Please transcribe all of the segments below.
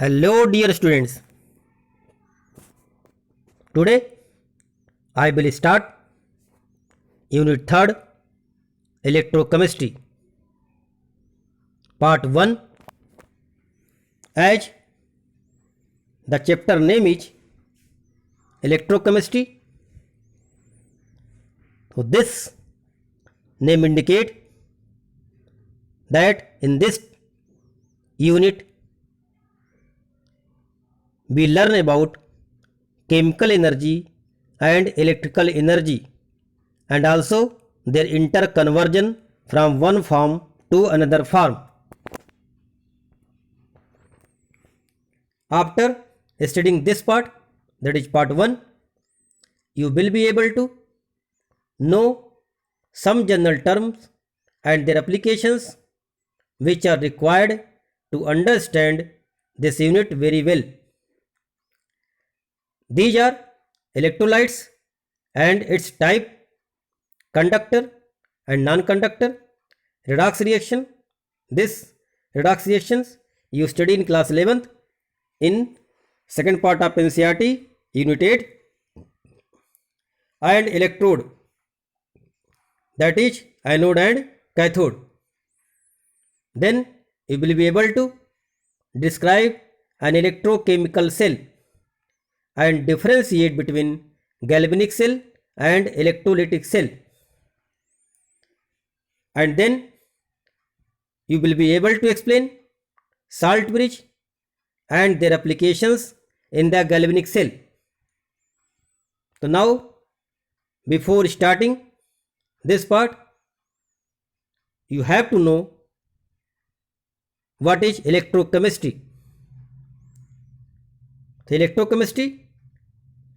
Hello dear students. Today I will start Unit 3rd Electrochemistry Part 1 as the chapter name is Electrochemistry. So this name indicate that in this unit we learn about chemical energy and electrical energy and also their interconversion from one form to another form. After studying this part, that is part 1, you will be able to know some general terms and their applications which are required to understand this unit very well. These are electrolytes and its type, conductor and non-conductor, redox reaction. This redox reactions you study in class 11th in second part of NCERT unit 8, and electrode, that is anode and cathode. Then you will be able to describe an electrochemical cell and differentiate between galvanic cell and electrolytic cell. And then you will be able to explain salt bridge and their applications in the galvanic cell. So now, before starting this part, you have to know what is electrochemistry. So electrochemistry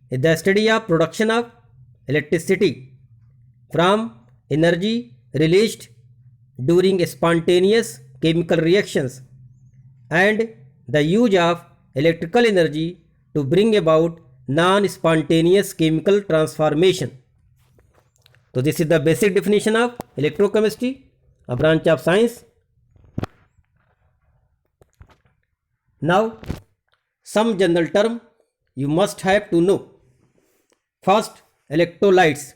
is the study of production of electricity from energy released during spontaneous chemical reactions and the use of electrical energy to bring about non-spontaneous chemical transformation. So this is the basic definition of electrochemistry, a branch of science. Now, some general term you must have to know. First, electrolytes.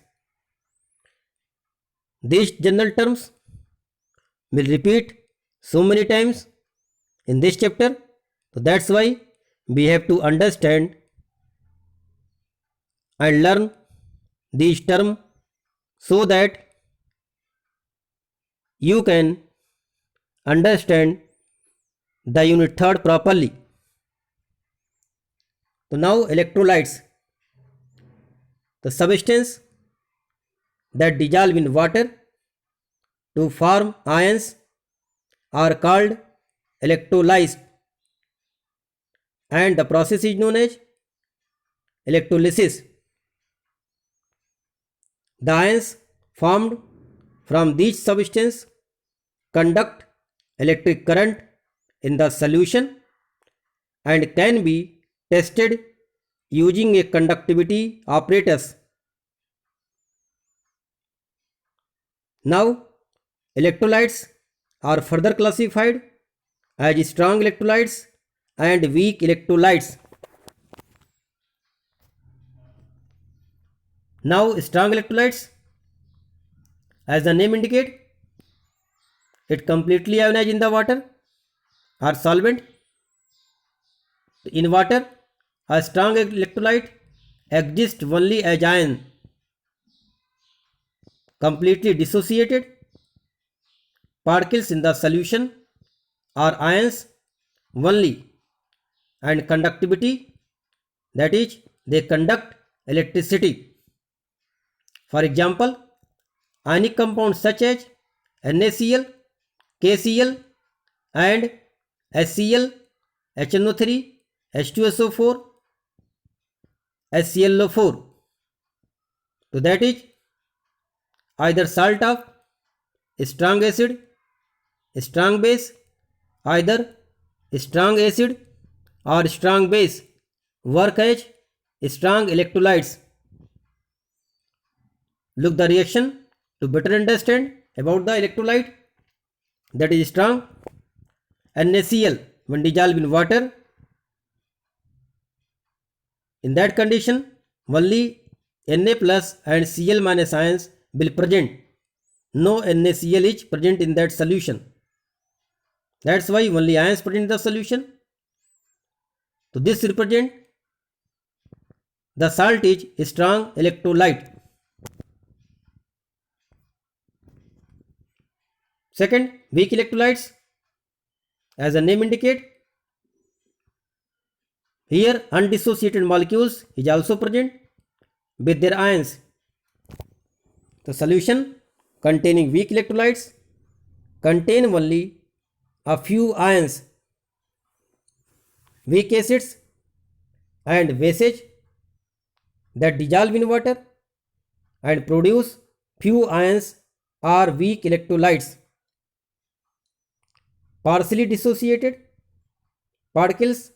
These general terms will repeat so many times in this chapter. So that's why we have to understand and learn these terms so that you can understand the unit 3rd properly. So now electrolytes, the substance that dissolve in water to form ions are called electrolytes, and the process is known as electrolysis. The ions formed from these substances conduct electric current in the solution and can be tested using a conductivity apparatus. Now, electrolytes are further classified as strong electrolytes and weak electrolytes. Now, strong electrolytes, as the name indicates, it completely ionized in the water or solvent. In water, a strong electrolyte exists only as ion, completely dissociated. Particles in the solution are ions only, and conductivity, that is, they conduct electricity. For example, ionic compounds such as NaCl, KCl and HCl, HNO3, H2SO4, HClO4. So that is either salt of strong acid, strong base, either strong acid or strong base work as strong electrolytes. Look the reaction to better understand about the electrolyte that is strong. NaCl when dissolved in water In that condition, only Na plus and Cl minus ions will present. No NaCl is present in that solution. That's why only ions present in the solution. So this represent the salt is a strong electrolyte. Second, weak electrolytes, as the name indicate, here undissociated molecules is also present with their ions. The solution containing weak electrolytes contain only a few ions, weak acids and bases that dissolve in water and produce few ions or weak electrolytes. Partially dissociated particles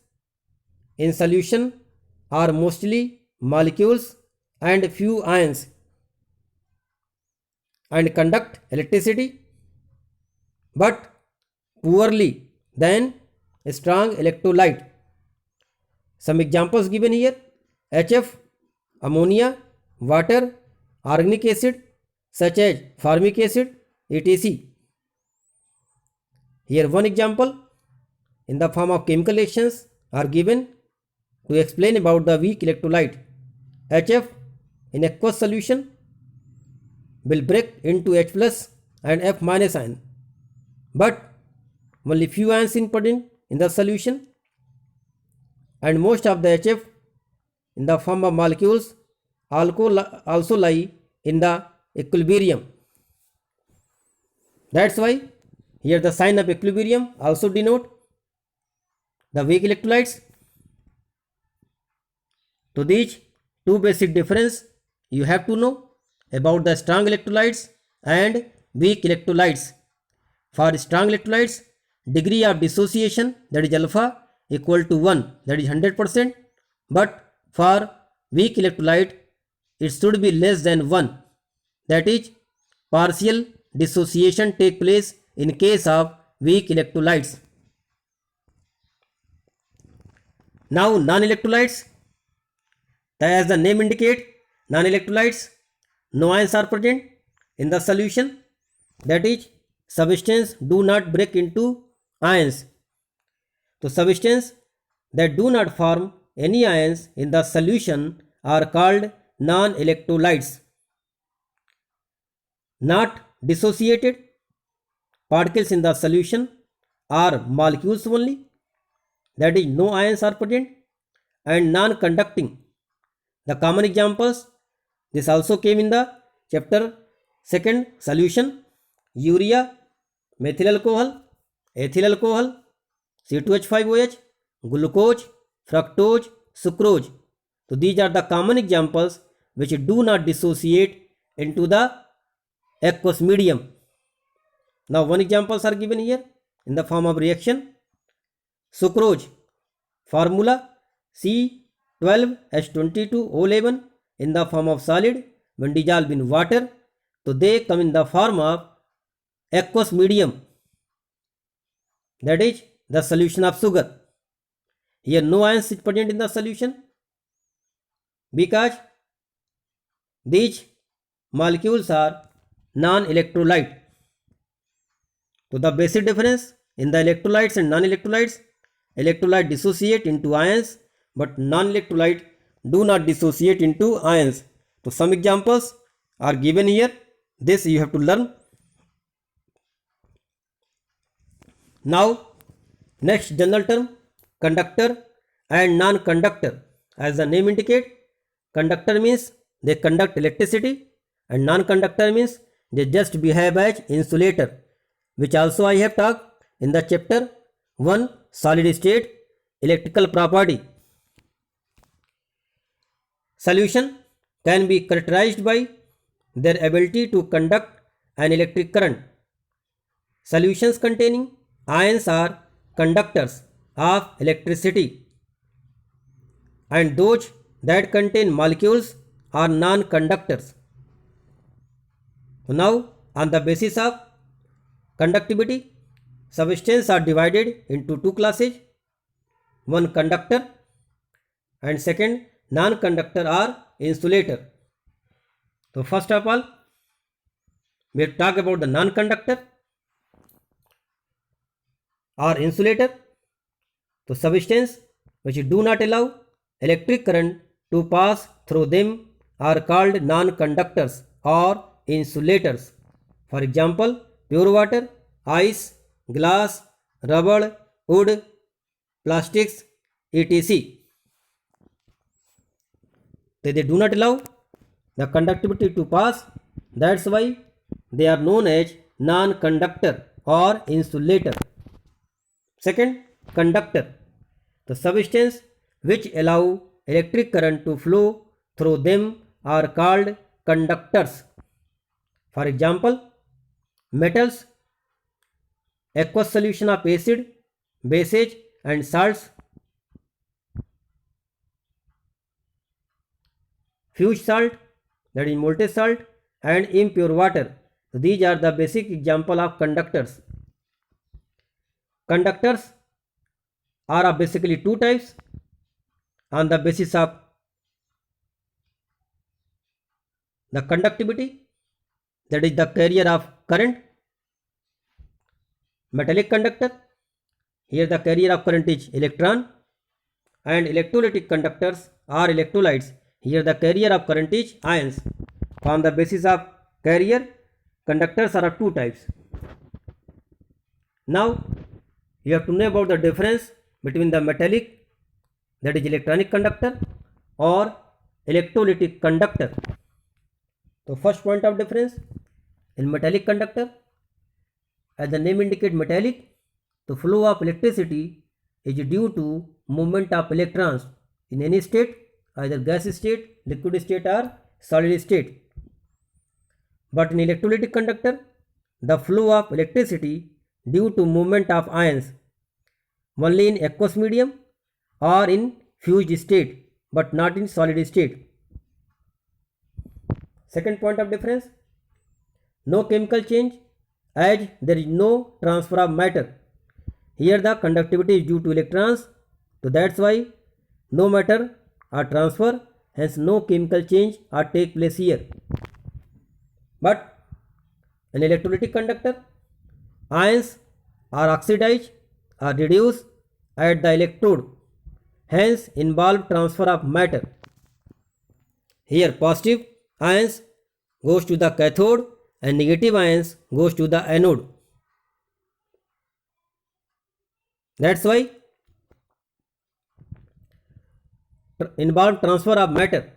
in solution are mostly molecules and few ions and conduct electricity but poorly than a strong electrolyte. Some examples given here: HF, ammonia, water, organic acid such as formic acid, etc. Here one example in the form of chemical reactions are given to explain about the weak electrolyte. HF in aqueous solution will break into H plus and F minus ion, but only few ions in present in the solution, and most of the HF in the form of molecules also lie in the equilibrium. That's why here the sign of equilibrium also denote the weak electrolytes. To these two basic difference you have to know about the strong electrolytes and weak electrolytes. For strong electrolytes, degree of dissociation, that is alpha, equal to 1, that is 100%, but for weak electrolyte it should be less than 1, that is partial dissociation take place in case of weak electrolytes. Now non-electrolytes, as the name indicate, non-electrolytes, no ions are present in the solution, that is substance do not break into ions. So substance that do not form any ions in the solution are called non-electrolytes. Not dissociated particles in the solution are molecules only, that is no ions are present, and non-conducting. The common examples, this also came in the chapter 2nd, solution: urea, methyl alcohol, ethyl alcohol, C2H5OH, glucose, fructose, sucrose. So these are the common examples which do not dissociate into the aqueous medium. Now one examples are given here in the form of reaction: sucrose, formula C12H22O11 in the form of solid when dissolved in water. So they come in the form of aqueous medium, that is the solution of sugar. Here no ions is present in the solution because these molecules are non-electrolyte. So the basic difference in the electrolytes and non-electrolytes: electrolyte dissociate into ions but non-electrolyte do not dissociate into ions. So some examples are given here, this you have to learn. Now next general term, conductor and non-conductor. As the name indicate, conductor means they conduct electricity and non-conductor means they just behave as insulator, which also I have talked in the chapter 1, solid state electrical property. Solution can be characterized by their ability to conduct an electric current. Solutions containing ions are conductors of electricity, and those that contain molecules are non-conductors. So now on the basis of conductivity, substances are divided into two classes: one conductor and second non-conductor or insulator. So first of all, we talk about the non-conductor or insulator. So substance which do not allow electric current to pass through them are called non-conductors or insulators. For example, pure water, ice, glass, rubber, wood, plastics, etc. They do not allow the conductivity to pass. That's why they are known as non-conductor or insulator. Second, conductor. The substance which allow electric current to flow through them are called conductors. For example, metals, aqueous solution of acid, bases and salts, fused salt, that is molten salt, and impure water. So these are the basic example of conductors. Conductors are of basically two types on the basis of the conductivity, that is the carrier of current. Metallic conductor, here the carrier of current is electron, and electrolytic conductors are electrolytes, here the carrier of current is ions. On the basis of carrier, conductors are of two types. Now you have to know about the difference between the metallic, that is electronic conductor, or electrolytic conductor. So first point of difference, in metallic conductor, as the name indicates metallic, the flow of electricity is due to movement of electrons in any state, either gas state, liquid state or solid state. But in electrolytic conductor, the flow of electricity due to movement of ions only in aqueous medium or in fused state, but not in solid state. Second point of difference, no chemical change, as there is no transfer of matter. Here the conductivity is due to electrons, so that's why no matter or transfer, hence no chemical change or take place here. But an electrolytic conductor, ions are oxidized or reduced at the electrode, hence involve transfer of matter. Here positive ions goes to the cathode and negative ions goes to the anode. That's why involve transfer of matter.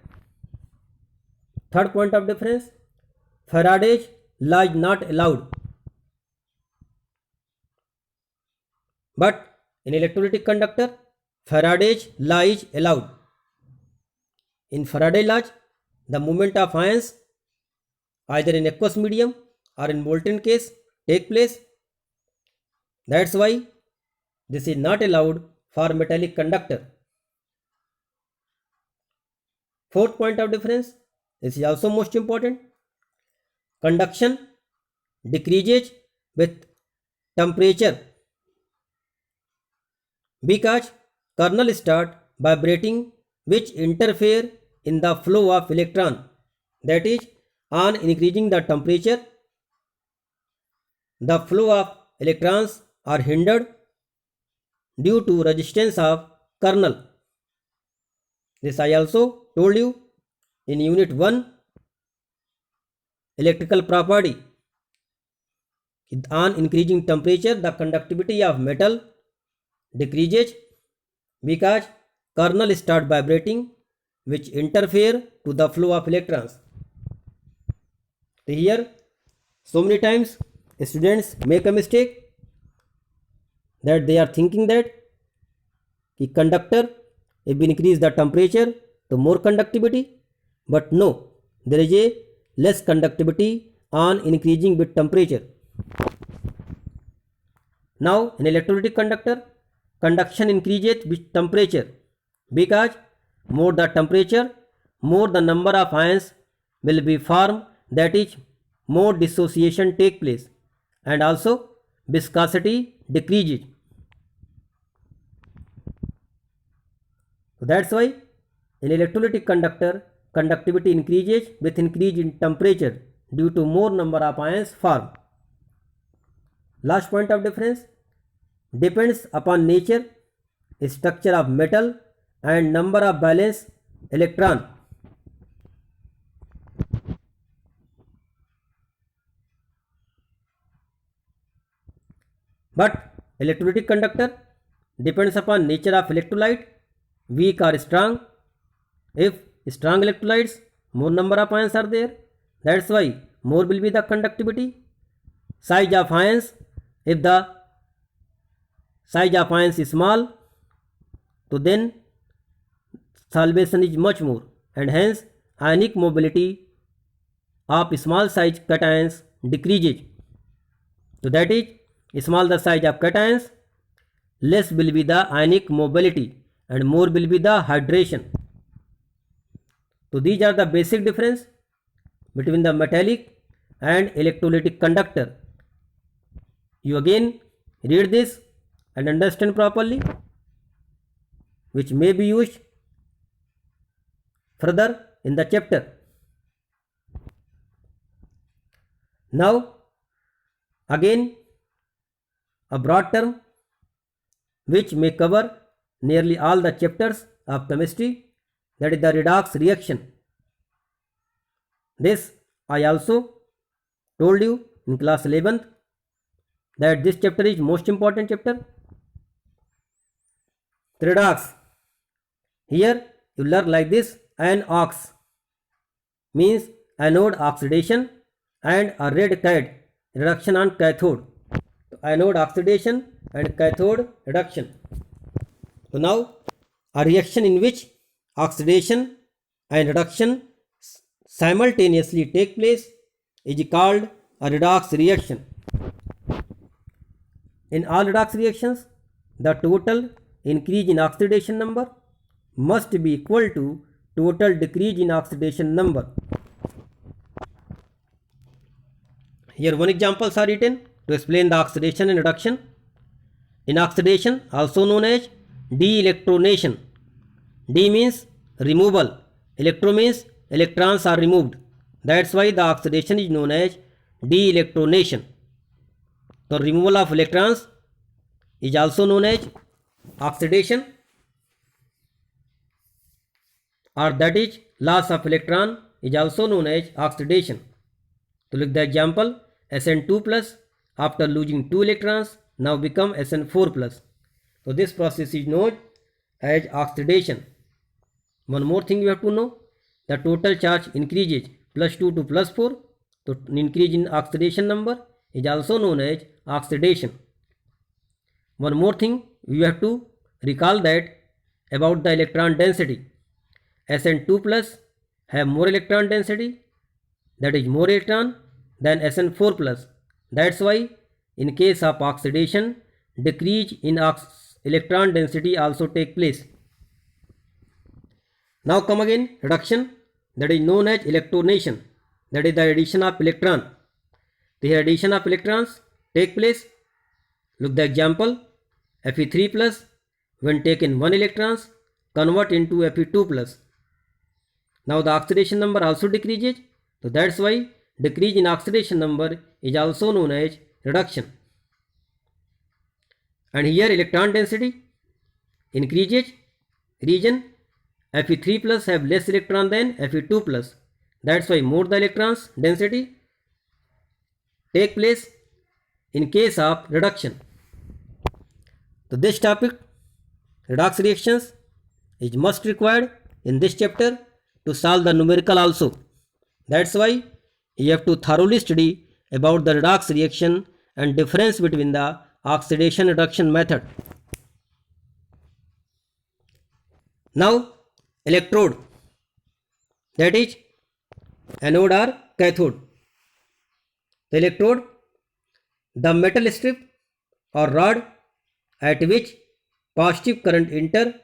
Third point of difference, Faraday's law is not allowed. But in electrolytic conductor, Faraday's law is allowed. In Faraday's law, the movement of ions either in aqueous medium or in molten case take place. That's why this is not allowed for metallic conductor. Fourth point of difference, this is also most important. Conduction decreases with temperature because kernel start vibrating, which interfere in the flow of electron. That is, on increasing the temperature, the flow of electrons are hindered due to resistance of kernel. This I also told you in unit 1 electrical property. On increasing temperature, the conductivity of metal decreases because kernel start vibrating, which interfere to the flow of electrons. Here so many times students make a mistake that they are thinking that the conductor, if we increase the temperature to more conductivity, but no, there is a less conductivity on increasing with temperature. Now in electrolytic conductor, conduction increases with temperature because more the temperature, more the number of ions will be formed, that is more dissociation take place, and also viscosity decreases. So that's why In electrolytic conductor, conductivity increases with increase in temperature due to more number of ions formed. Last point of difference, depends upon nature, structure of metal and number of valence electron. But electrolytic conductor depends upon nature of electrolyte, weak or strong. If strong electrolytes, more number of ions are there, that's why more will be the conductivity. Size of ions, if the size of ions is small, so then solvation is much more, and hence ionic mobility of small size cations decreases. So that is, small the size of cations, less will be the ionic mobility and more will be the hydration. So these are the basic difference between the metallic and electrolytic conductor. You again read this and understand properly, which may be used further in the chapter. Now again a broad term which may cover nearly all the chapters of chemistry, that is the redox reaction. This I also told you in class 11th that this chapter is most important chapter. Redox. Here you learn like this: anox means anode oxidation and a red cat reduction on cathode. So anode oxidation and cathode reduction. So now a reaction in which oxidation and reduction simultaneously take place is called a redox reaction. In all redox reactions, the total increase in oxidation number must be equal to total decrease in oxidation number. Here one examples are written to explain the oxidation and reduction. In oxidation, also known as de-electronation, D means removal, electro means electrons are removed. That's why the oxidation is known as de-electronation. So removal of electrons is also known as oxidation, or that is loss of electron is also known as oxidation. So look the example, Sn2 plus after losing 2 electrons now become Sn4 plus. So this process is known as oxidation. One more thing you have to know, the total charge increases plus 2 to plus 4. So increase in oxidation number is also known as oxidation. One more thing you have to recall that about the electron density. Sn2 plus have more electron density, that is more electron than Sn4 plus. That's why in case of oxidation, decrease in electron density also take place. Now come again reduction, that is known as electronation, that is the addition of electron. The addition of electrons take place. Look the example, Fe3 plus when taken 1 electrons convert into Fe2 plus. Now the oxidation number also decreases, so that's why decrease in oxidation number is also known as reduction. And here electron density increases, reason Fe3 plus have less electron than Fe2 plus. That's why more the electrons density take place in case of reduction. So this topic, redox reactions, is must required in this chapter to solve the numerical also. That's why you have to thoroughly study about the redox reaction and difference between the oxidation reduction method. Now electrode, that is anode or cathode. The electrode, the metal strip or rod at which positive current enter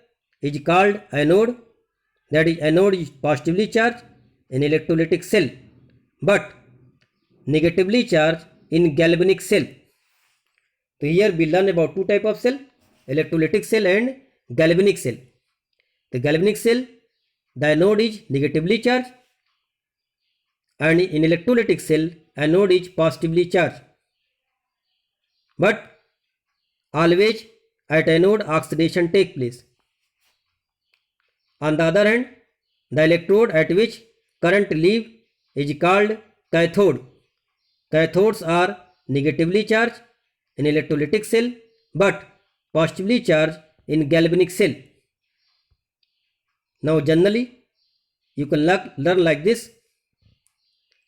is called anode, that is anode is positively charged in electrolytic cell but negatively charged in galvanic cell. So here we learn about two type of cell, electrolytic cell and galvanic cell. The galvanic cell the anode is negatively charged, and in electrolytic cell anode is positively charged. But always at anode oxidation take place. On the other hand, the electrode at which current leave is called cathode. Cathodes are negatively charged in electrolytic cell but positively charged in galvanic cell. Now generally you can learn like this: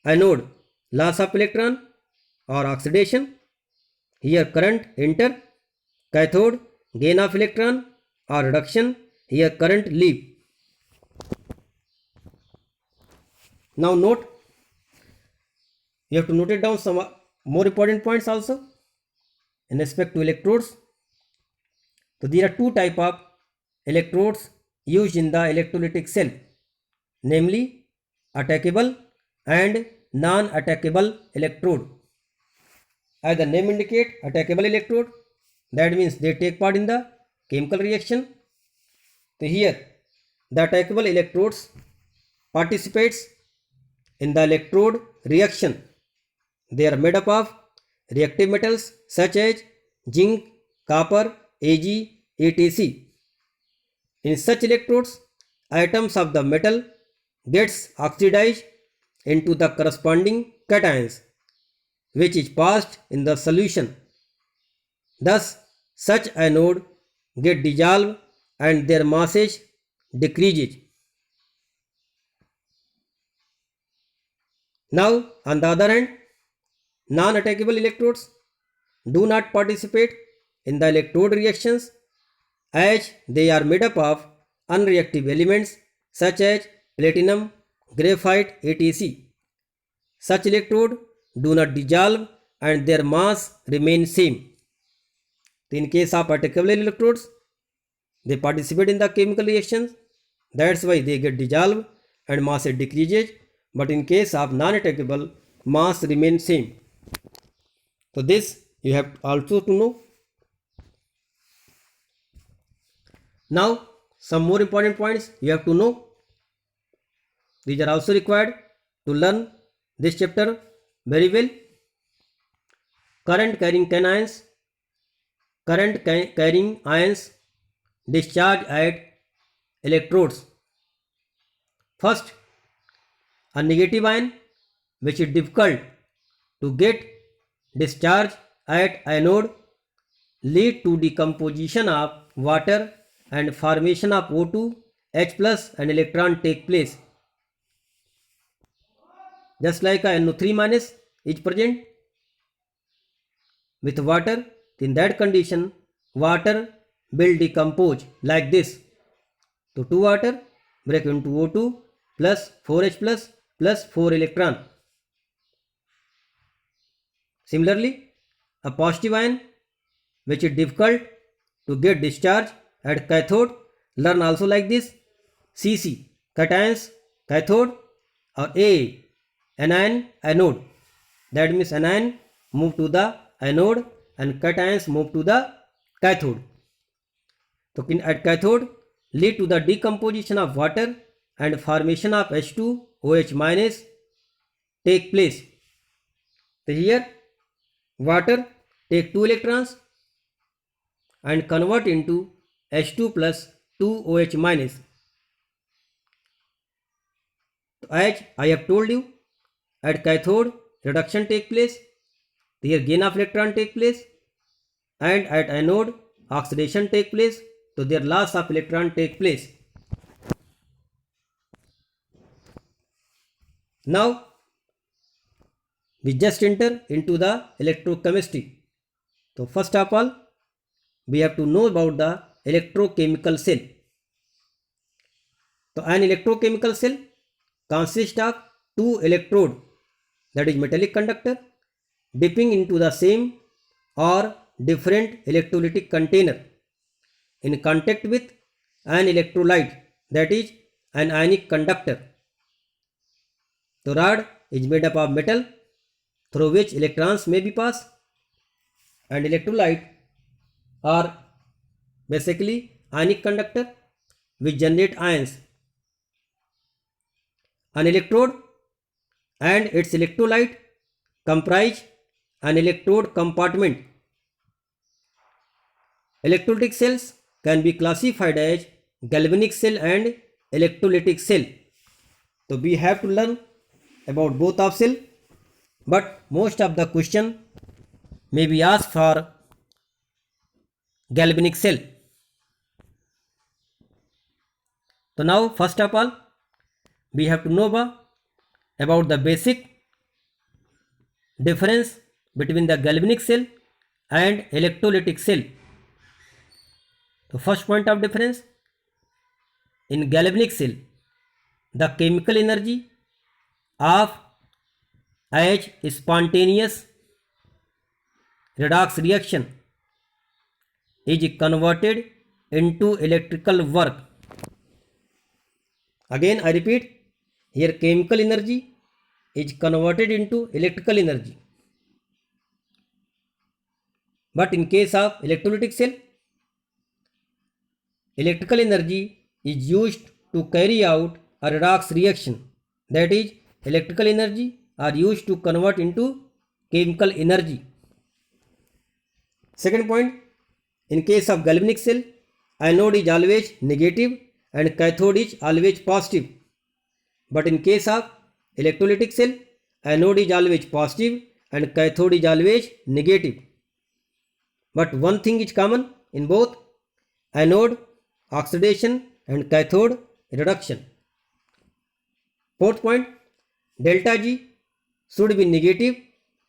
anode, loss of electron or oxidation, here current enter; cathode, gain of electron or reduction, here current leave. Now note, you have to note it down some more important points also in respect to electrodes. So there are two types of electrodes used in the electrolytic cell, namely attackable and non-attackable electrode. As the name indicate, attackable electrode, that means they take part in the chemical reaction. So here the attackable electrodes participates in the electrode reaction. They are made up of reactive metals such as zinc, copper, Ag, etc. In such electrodes, atoms of the metal gets oxidized into the corresponding cations, which is passed in the solution. Thus, such anode get dissolved and their masses decreases. Now, on the other hand, non-attackable electrodes do not participate in the electrode reactions as they are made up of unreactive elements such as platinum, graphite, etc. Such electrode do not dissolve and their mass remain same. In case of attackable electrodes, they participate in the chemical reactions, that's why they get dissolved and mass decreases. But in case of non-attackable, mass remains same. So this you have also to know. Now some more important points you have to know. These are also required to learn this chapter very well. Current carrying ions discharge at electrodes. First, a negative ion which is difficult to get discharge at anode lead to decomposition of water and formation of O2, H plus and electron take place. Just like a NO3 minus is present with water, in that condition water will decompose like this. So 2 water break into O2 plus 4H plus 4 electron. Similarly, a positive ion which is difficult to get discharge at cathode, learn also like this: Cc cations cathode or A anion anode. That means anion move to the anode and cations move to the cathode. So at cathode lead to the decomposition of water and formation of H2OH minus take place. So here water take 2 electrons and convert into H2 plus 2OH minus. As I have told you, at cathode reduction take place, here gain of electron take place, and at anode oxidation take place, so their loss of electron take place. Now we just enter into the electrochemistry. So first of all, we have to know about the electrochemical cell. So an electrochemical cell consists of 2 electrodes, that is metallic conductor, dipping into the same or different electrolytic container in contact with an electrolyte, that is an ionic conductor. The rod is made up of metal through which electrons may be passed, and electrolyte are basically ionic conductor which generate ions. An electrode and its electrolyte comprise an electrode compartment. Electrolytic cells can be classified as galvanic cell and electrolytic cell. So we have to learn about both of cell, but most of the question may be asked for galvanic cell. So now first of all we have to know about the basic difference between the galvanic cell and electrolytic cell. The first point of difference, in galvanic cell the chemical energy of as spontaneous redox reaction is converted into electrical work. Again I repeat, here chemical energy is converted into electrical energy. But in case of electrolytic cell, electrical energy is used to carry out a redox reaction. That is, electrical energy are used to convert into chemical energy. Second point, in case of galvanic cell, anode is always negative and cathode is always positive. But in case of electrolytic cell, anode is always positive and cathode is always negative. But one thing is common in both: anode oxidation and cathode reduction. Fourth point, delta G should be negative,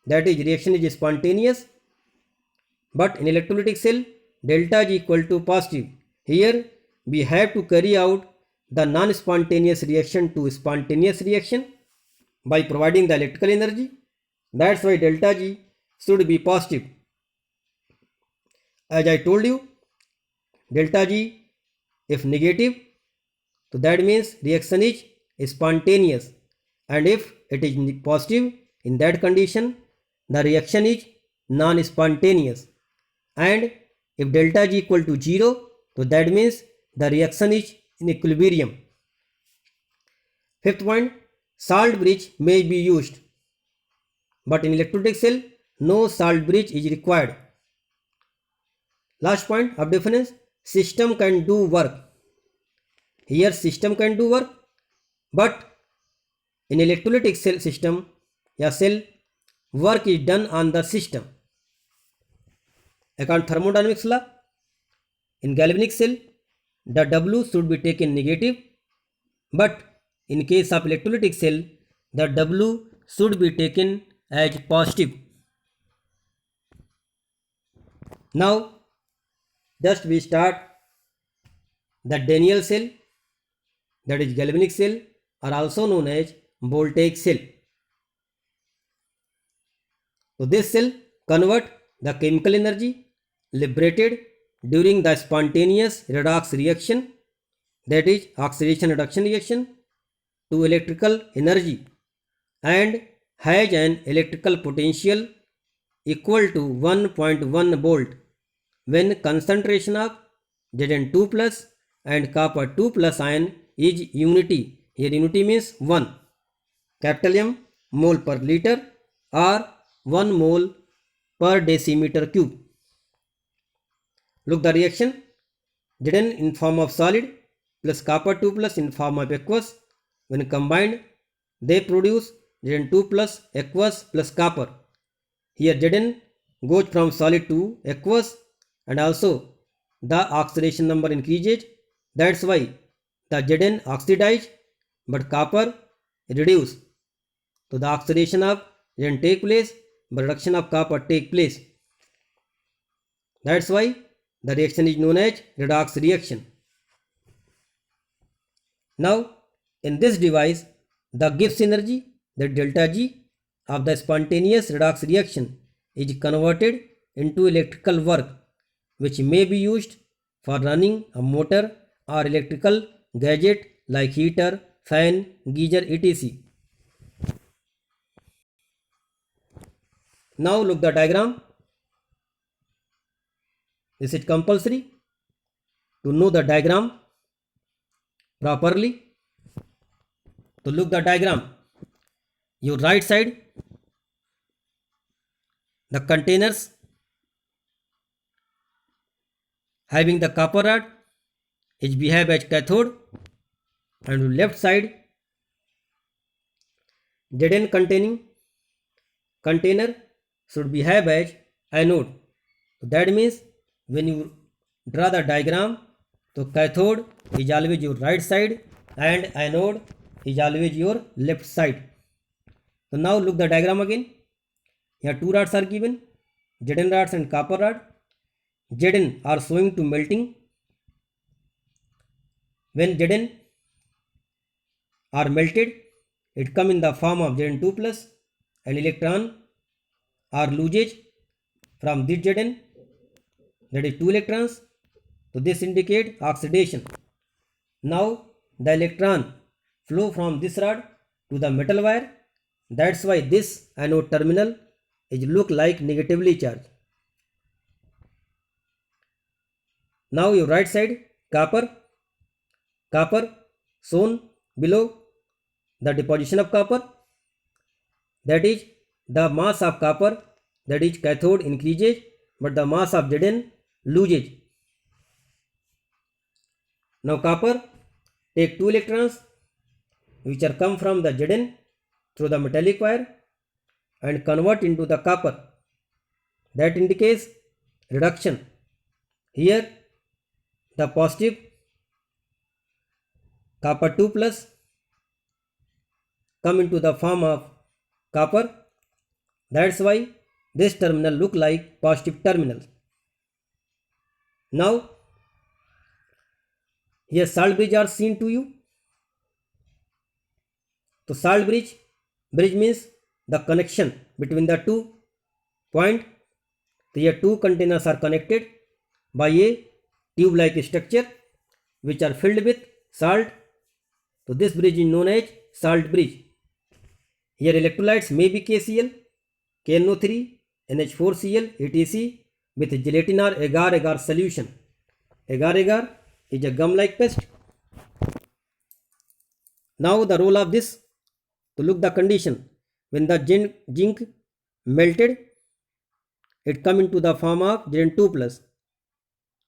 that is reaction is spontaneous. But in electrolytic cell, delta G equal to positive. Here we have to carry out the non-spontaneous reaction to spontaneous reaction by providing the electrical energy. That's why delta G should be positive. As I told you, delta G if negative, so that means reaction is spontaneous, and if it is positive, in that condition the reaction is non-spontaneous. And if delta G equal to 0, so that means the reaction is in equilibrium. Fifth point, salt bridge may be used, but in electrolytic cell no salt bridge is required. Last point of difference, system can do work. Here system can do work, but in electrolytic cell system cell, work is done on the system. According to thermodynamics law, in galvanic cell the W should be taken negative, but in case of electrolytic cell the W should be taken as positive. Now just we start the Daniell cell, that is galvanic cell, are also known as voltaic cell. So this cell convert the chemical energy liberated during the spontaneous redox reaction, that is oxidation reduction reaction, to electrical energy and has an electrical potential equal to 1.1 volt when concentration of Zn2 plus and copper 2 plus ion is unity. Here unity means 1 capital M mole per liter or 1 mole per decimeter cube. Look the reaction, Zn in form of solid plus copper 2 plus in form of aqueous, when combined they produce Zn2 plus aqueous plus copper. Here Zn goes from solid to aqueous and also the oxidation number increases. That's why the Zn oxidize but copper reduce. So the oxidation of Zn take place but reduction of copper take place. That's why the reaction is known as redox reaction. Now in this device the Gibbs energy, that delta G of the spontaneous redox reaction, is converted into electrical work which may be used for running a motor or electrical gadget like heater, fan, geyser, etc. Now look the diagram. Is it compulsory to know the diagram properly? So look the diagram. Your right side, the containers having the copper rod is behave as cathode, and your left side Zn containing container should behave as anode. So that means when you draw the diagram, so cathode is always your right side and anode is always your left side. So now look the diagram again. Here two rods are given, Zn rods and copper rod. Zn are showing to melting. When Zn are melted, it come in the form of Zn2 plus, and electron are loses from this Zn, that is 2 electrons. So this indicate oxidation. Now the electron flow from this rod to the metal wire. That's why this anode terminal is look like negatively charged. Now your right side copper shown below the deposition of copper, that is the mass of copper, that is cathode, increases, but the mass of Zn loses. Now copper take 2 electrons which are come from the Zn through the metallic wire and convert into the copper. That indicates reduction. Here the positive copper 2 plus come into the form of copper. That's why this terminal look like positive terminal. Now here salt bridge are seen to you. So salt bridge means the connection between the two point. So here two containers are connected by a tube like structure which are filled with salt. So this bridge is known as salt bridge. Here electrolytes may be KCl, KNO3, NH4Cl, etc. with gelatin or agar-agar solution. Agar-agar is a gum-like paste. Now the role of this, to look the condition. When the zinc melted, it come into the form of Zn2 plus.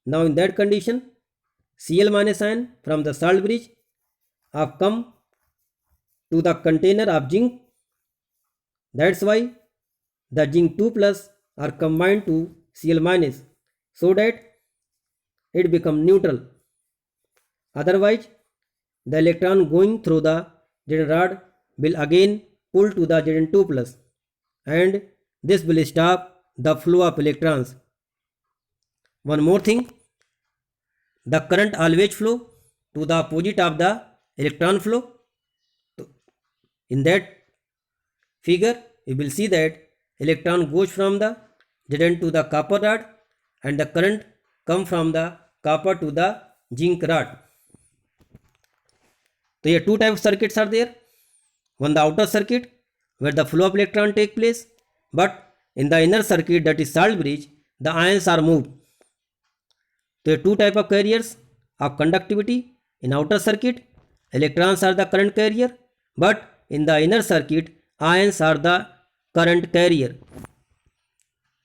Now in that condition, Cl minus ion from the salt bridge have come to the container of zinc. That's why the zinc 2 plus are combined to Cl minus so that it become neutral. Otherwise, the electron going through the Zn rod will again pull to the Zn2 plus, and this will stop the flow of electrons. One more thing, the current always flow to the opposite of the electron flow. In that figure, you will see that electron goes from the Zn to the copper rod, and the current come from the copper to the zinc rod. So here two types of circuits are there. One the outer circuit where the flow of electron take place, but in the inner circuit, that is salt bridge, the ions are moved. There are two types of carriers of conductivity. In outer circuit, electrons are the current carrier, but in the inner circuit, ions are the current carrier.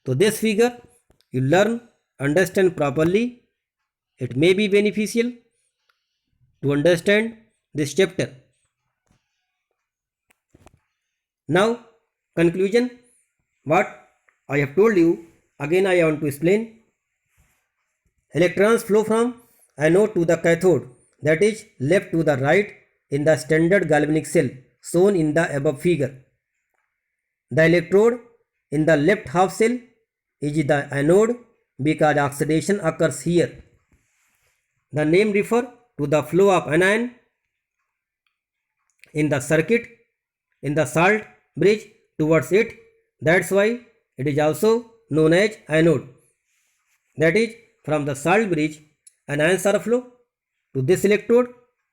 So this figure you learn, understand properly. It may be beneficial to understand this chapter. Now conclusion, what I have told you, again I want to explain. Electrons flow from anode to the cathode, that is left to the right in the standard galvanic cell shown in the above figure. The electrode in the left half cell is the anode because oxidation occurs here. The name refers to the flow of anion in the circuit in the salt bridge towards it. That's why it is also known as anode. That is, from the salt bridge, anions are flow to this electrode.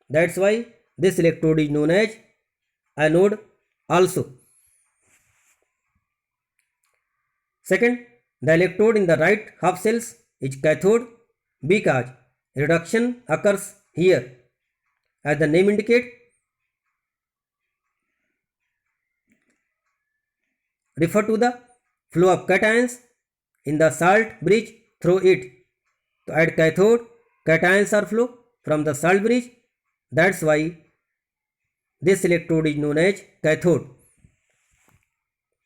That's why this electrode is known as anode also. Second, the electrode in the right half cells is cathode because reduction occurs here. As the name indicates, refer to the flow of cations in the salt bridge through it. So at cathode, cations are flow from the salt bridge. That's why this electrode is known as cathode.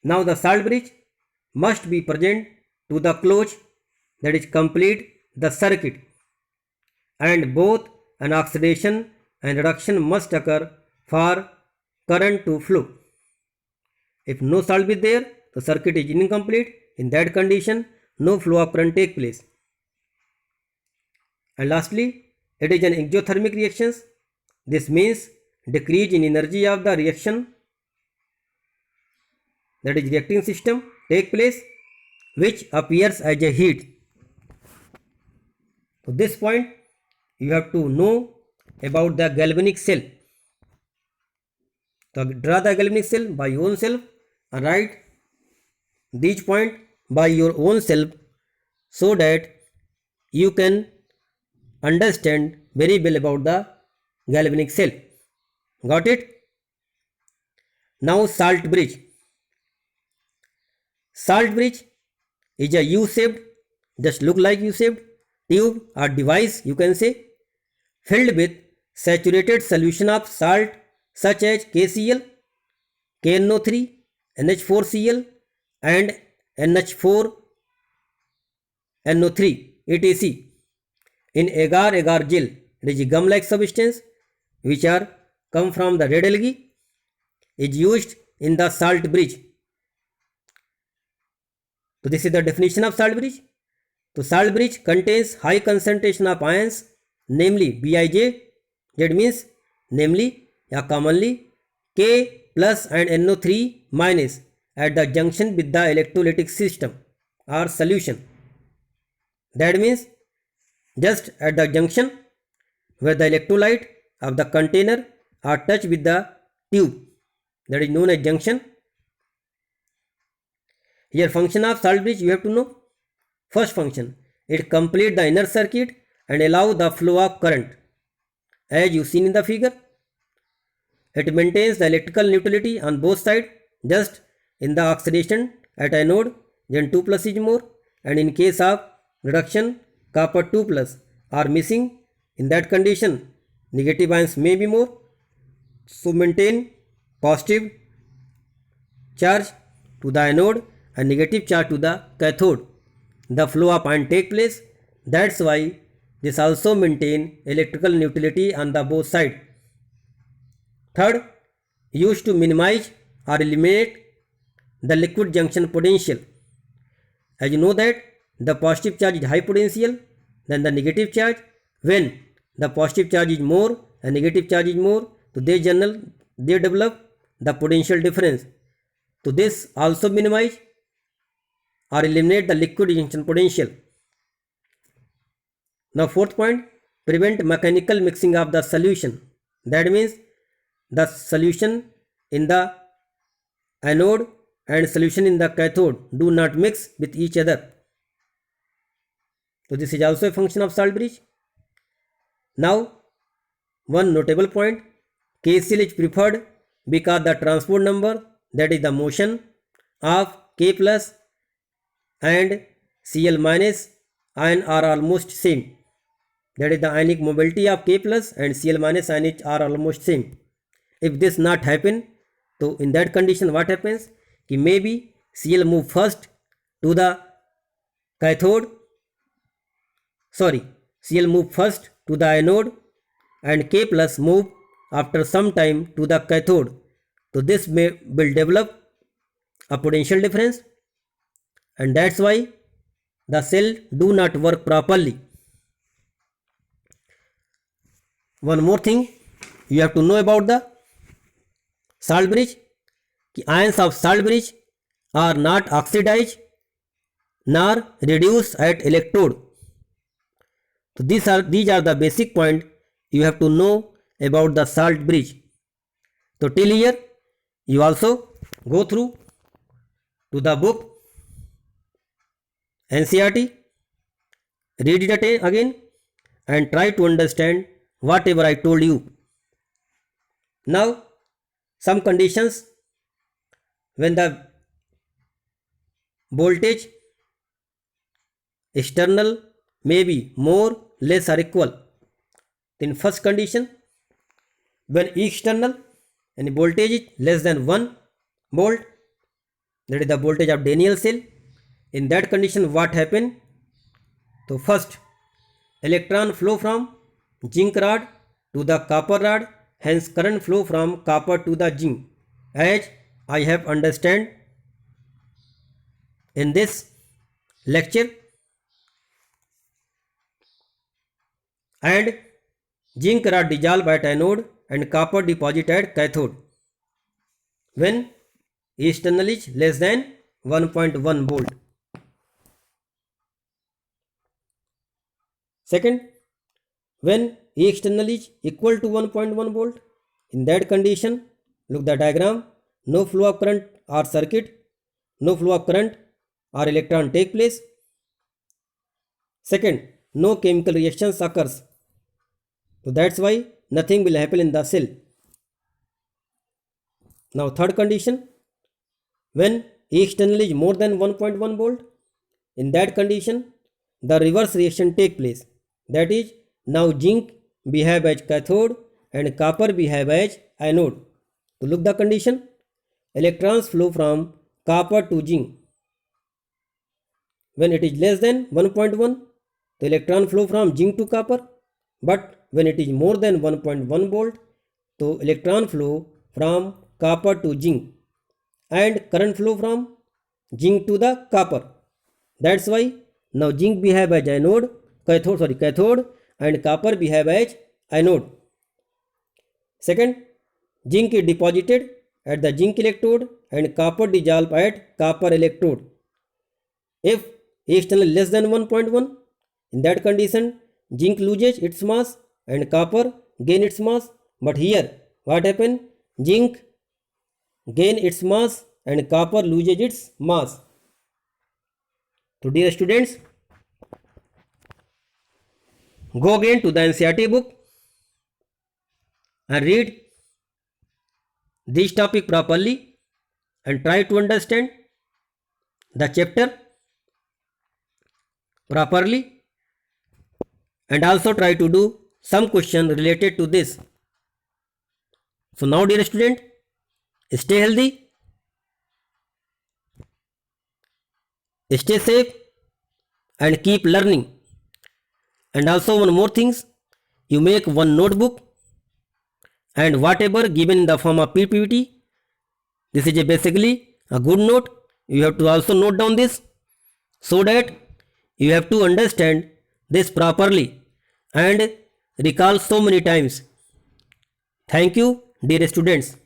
Now the salt bridge must be present to the close, that is complete the circuit, and both an oxidation and reduction must occur for current to flow. If no salt is there, the circuit is incomplete. In that condition, no flow of current take place. And lastly, it is an exothermic reaction. This means decrease in energy of the reaction, that is reacting system, take place, which appears as a heat. To this point, you have to know about the galvanic cell. So draw the galvanic cell by your own self and write these points by your own self so that you can understand very well about the galvanic cell. Got it? Now salt bridge. Salt bridge is a U-shaped, just look like U-shaped tube or device, you can say, filled with saturated solution of salt such as KCl, KNO3, NH4Cl and NH4NO3 etc. in agar-agar gel. It is a gum-like substance which are come from the red algae, is used in the salt bridge. So this is the definition of salt bridge. So salt bridge contains high concentration of ions, namely Bij, that means namely या commonly K plus and NO3 minus at the junction with the electrolytic system or solution. That means just at the junction where the electrolyte of the container are touched with the tube, that is known as junction. Here function of salt bridge you have to know. First function, it complete the inner circuit and allow the flow of current as you seen in the figure. It maintains the electrical neutrality on both sides. Just in the oxidation at anode, then 2 plus is more, and in case of reduction, copper 2 plus are missing. In that condition, negative ions may be more. So maintain positive charge to the anode and negative charge to the cathode. The flow of ion take place. That's why this also maintain electrical neutrality on the both sides. Third, used to minimize or eliminate the liquid junction potential. As you know that the positive charge is high potential than the negative charge. When the positive charge is more and negative charge is more, so they develop the potential difference. So this also minimize or eliminate the liquid junction potential. Now fourth point, prevent mechanical mixing of the solution. That means the solution in the anode and solution in the cathode do not mix with each other. So this is also a function of salt bridge. Now one notable point, KCl is preferred because the transport number, that is the motion of K plus and Cl minus ion are almost same. That is the ionic mobility of K plus and Cl minus ion are almost same. If this not happen, so in that condition what happens? Ki maybe Cl move first to the cathode, Cl move first to the anode and K plus move after some time to the cathode. So this will develop a potential difference, and that's why the cell do not work properly. One more thing you have to know about the salt bridge, ions of salt bridge are not oxidized nor reduced at electrode. So these are the basic point you have to know about the salt bridge. So till here you also go through to the book NCERT, read it again and try to understand whatever I told you. Now some conditions when the voltage external may be more, less or equal. In first condition, when external and voltage is less than 1 volt, that is the voltage of Daniell cell, in that condition what happen? So first, electron flow from zinc rod to the copper rod, hence current flow from copper to the zinc, as I have understand in this lecture. And zinc rod dissolved at anode and copper deposit at cathode when external is less than 1.1 volt. Second, when external is equal to 1.1 volt, in that condition, look the diagram, no flow of current or circuit, no flow of current or electron take place. Second, no chemical reactions occurs. So that's why nothing will happen in the cell. Now third condition, when external is more than 1.1 volt, in that condition the reverse reaction take place. That is, now zinc behave as cathode and copper behave as anode. So look the condition, electrons flow from copper to zinc. When it is less than 1.1, the electron flow from zinc to copper, but when it is more than 1.1 volt, so electron flow from copper to zinc and current flow from zinc to the copper. That's why now zinc behave as cathode and copper behave as anode. Second, zinc is deposited at the zinc electrode and copper dissolved at copper electrode. If external less than 1.1, in that condition zinc loses its mass and copper gain its mass. But here what happen? Zinc gain its mass and copper loses its mass. So dear students, go again to the NCERT book and read this topic properly and try to understand the chapter properly, and also try to do some question related to this. So now dear student, stay healthy, stay safe and keep learning. And also one more things, you make one notebook and whatever given in the form of PPT, this is basically a good note. You have to also note down this so that you have to understand this properly and recall so many times. Thank you dear students.